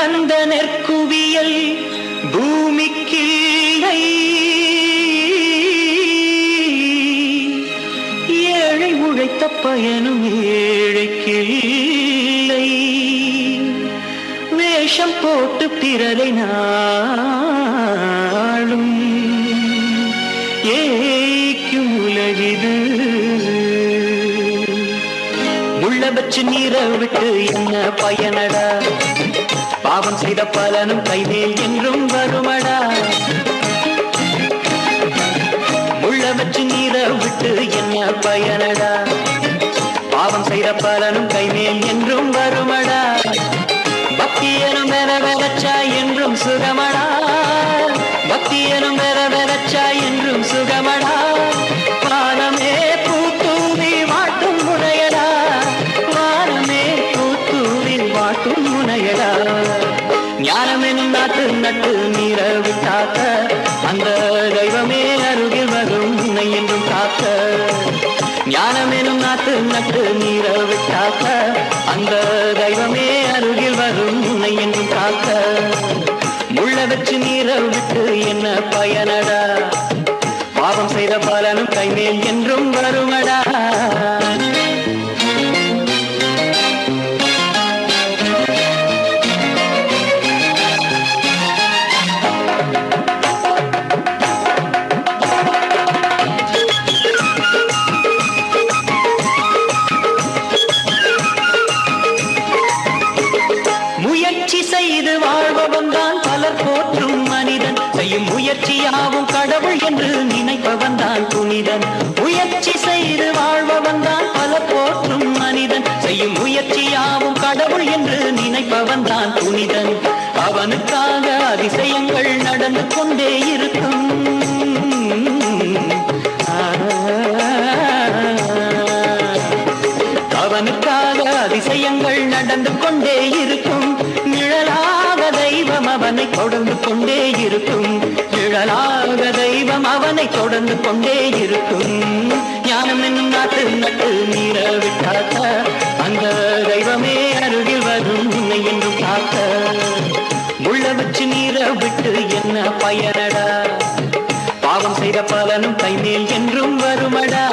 தந்த நெற்குவியல் பூமிக்கில்லை, ஏழை உழைத்த பயனும் ஏழைக்கில்லை. வேஷம் போட்டு பிறரை நாளும் ஏய்க்கும் உலகிது. முள்ள வச்சு நீர விட்டு என்ன பயனடா, பாவம் செய்த பலனும் கைமேல் என்றும் வருமடா. முள்ள வச்சு நீர விட்டு என்ன பயனடா, பாவம் செய்த பலனும் கைமேல் என்றும் வருமடா. பக்தியனும் பெற பெறச்சா என்றும் சுகமடா, பக்தியனும் பெற பெறச்சா என்றும் சுகமடா. வானமே பூத்தூவி வாட்டும் முனையடா, வானமே பூத்தூவி வாட்டும் முனையடா. ஞானம் எனும் நாட்டு நட்டு நீர விட்டாக்க, அந்த தெய்வமே அருகில் வரும் உன்னை என்றும் காக்க. ஞானம் எனும் நாட்டு நட்டு நீர விட்டாக்க, அந்த தெய்வமே அருகில் வரும் உன்னை என்றும் காக்க. முள்ள வச்சு நீர விட்டு என்ன பயனடா, பாவம் செய்த பலனும் கைமேல் என்றும் வருமடா. முயற்சி செய்து வாழ்பவன் தான் பலர் போற்றும் மனிதன், செய்யும் முயற்சியாவும் கடவுள் என்று நினைப்பவன் தான் புனிதன். முயற்சி செய்து வாழ்பவன் தான் பலர் போற்றும் மனிதன், செய்யும் முயற்சியாவும் கடவுள் என்று நினைப்பவன் தான் புனிதன். அவனுக்காக அதிசயங்கள் நடந்து கொண்டே இருக்கும், அவனுக்காக அதிசயங்கள் நடந்து கொண்டே இருக்கும். நிழலாக தெய்வம் அவனை தொடர்ந்து கொண்டே இருக்கும், நிழலாக தெய்வம் அவனை தொடர்ந்து கொண்டே இருக்கும். ஞானம் என்னும் நாட்டு நட்டு நீர விட்டாக்க, அந்த தெய்வமே அருகில் வரும் உன்னை என்றும் காக்க. முள்ள வச்சு நீர விட்டு என்ன பயனடா, பாவம் செய்த பலனும் கைமேல் என்றும் வருமடா.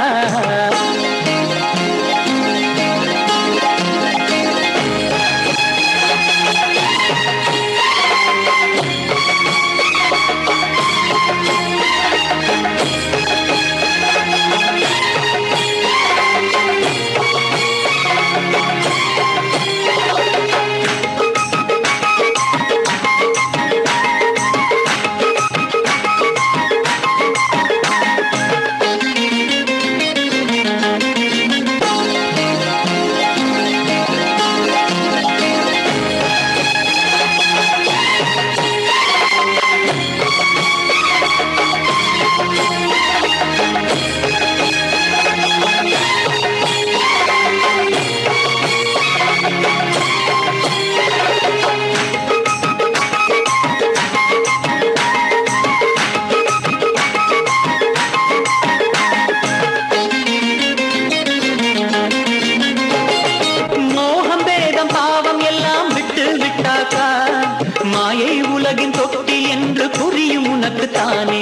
மாயை உலகின் தொட்டி என்று புரியும் உனக்கு தானே,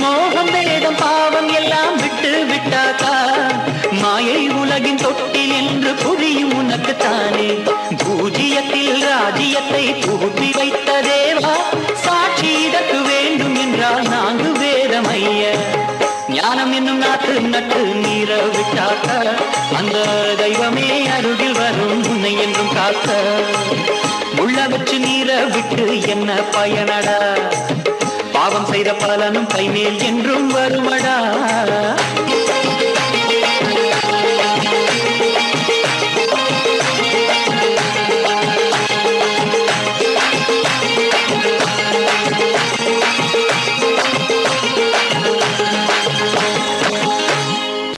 மோகம் வேதம் பாவம் எல்லாம் விட்டு விட்டாக்கா. மாயை உலகின் தொட்டி என்று புரியும் உனக்கு தானே, பூஜ்ஜியத்தில் ராஜ்யத்தை புகுத்தி வைத்த தேவா, சாட்சி இதற்கு வேண்டும் என்றால் நான்கு வேதமைய. ஞானம் என்னும் நாட்டு நட்டு நீர விட்டாக்க, அந்த தெய்வமே அருகில் வரும் உன்னை என்றும் காக்க. முள்ள வச்சு நீர விட்டு என்ன பயனடா, பாவம் செய்த பலனும் கைமேல் என்றும் வருமடா.